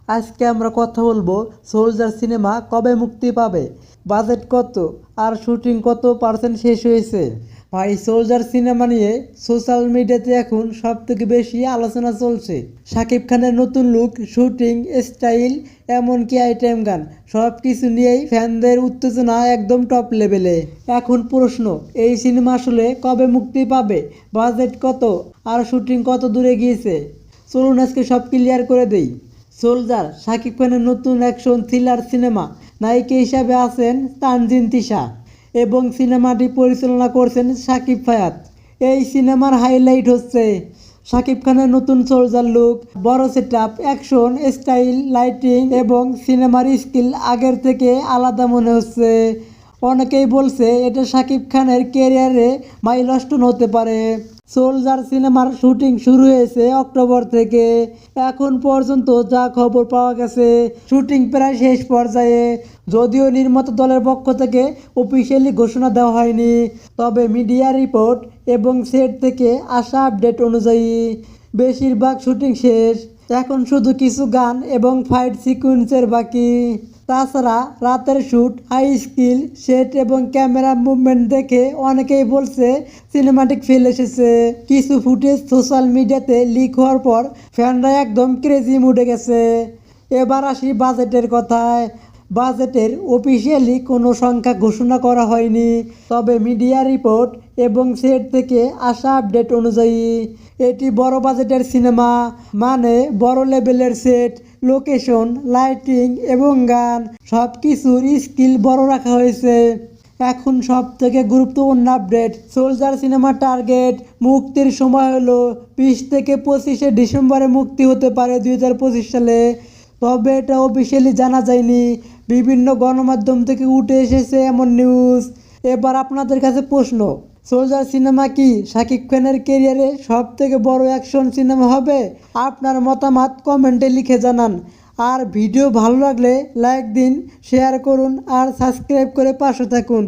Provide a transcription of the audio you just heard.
আজকে আমরা কথা বলবো সোলজার সিনেমা কবে মুক্তি পাবে, বাজেট কত, আর শুটিং কত পার্সেন্ট শেষ হয়েছে। ভাই, সোলজার সিনেমা নিয়ে সোশ্যাল মিডিয়াতে এখন সব থেকে বেশি আলোচনা চলছে। শাকিব খানের নতুন লুক, শুটিং স্টাইল, এমনকি আইটেম গান, সব কিছু নিয়েই ফ্যানদের উত্তেজনা একদম টপ লেভেলে। এখন প্রশ্ন, এই সিনেমা আসলে কবে মুক্তি পাবে, বাজেট কত, আর শুটিং কত দূরে গিয়েছে। চলুন আজকে সব ক্লিয়ার করে দেই। সোলজার শাকিব খানের নতুন অ্যাকশন থ্রিলার সিনেমা। নায়িকা হিসাবে আছেন তানজিন তিশা এবং সিনেমাটি পরিচালনা করছেন শাকিব ফায়াত। এই সিনেমার হাইলাইট হচ্ছে শাকিব খানের নতুন সোলজার লুক, বড় সেটআপ, অ্যাকশন স্টাইল, লাইটিং এবং সিনেমার স্কিল আগের থেকে আলাদা মনে হচ্ছে। অনেকেই বলছে এটা শাকিব খানের ক্যারিয়ারে মাইলস্টোন হতে পারে। সোলজার সিনেমার শুটিং শুরু হয়েছে অক্টোবর থেকে। এখন পর্যন্ত যা খবর পাওয়া গেছে, শুটিং প্রায় শেষ পর্যায়ে। যদিও নির্মাতা দলের পক্ষ থেকে অফিসিয়ালি ঘোষণা দেওয়া হয়নি, তবে মিডিয়া রিপোর্ট এবং সেট থেকে আসা আপডেট অনুযায়ী বেশিরভাগ শুটিং শেষ। এখন শুধু কিছু গান এবং ফাইট সিকুয়েন্সের বাকি। তাছাড়া রাতের শ্যুট, হাই স্কিল সেট এবং ক্যামেরা মুভমেন্ট দেখে অনেকেই বলছে সিনেমাটিক ফিল এসেছে। কিছু ফুটেজ সোশ্যাল মিডিয়াতে লিক হওয়ার পর ফ্যানরা একদম ক্রেজি মুডে গেছে। এবার আসি বাজেটের কথায়। বাজেটের অফিসিয়ালি কোনো সংখ্যা ঘোষণা করা হয়নি, তবে মিডিয়া রিপোর্ট এবং সেট থেকে আসা আপডেট অনুযায়ী এটি বড় বাজেটের সিনেমা, মানে বড় লেভেলের সেট, লোকেশন, লাইটিং এবং গান সব কিছুর স্কিল বড় রাখা হয়েছে। এখন সব থেকে গুরুত্বপূর্ণ আপডেট, সোলজার সিনেমা টার্গেট মুক্তির সময় হলো 20 থেকে 25 ডিসেম্বরে মুক্তি হতে পারে 2025 সালে। তবে এটা অফিসিয়ালি জানা যায়নি, বিভিন্ন গণমাধ্যম থেকে উঠে এসেছে এমন নিউজ। এবার আপনাদের কাছে প্রশ্ন, সোলজার সিনেমা কি শাকিব খানের ক্যারিয়ারে সব থেকে বড় অ্যাকশন সিনেমা হবে? আপনার মতামত কমেন্টে লিখে জানান। আর ভিডিও ভালো লাগলে লাইক দিন, শেয়ার করুন আর সাবস্ক্রাইব করে পাশে থাকুন।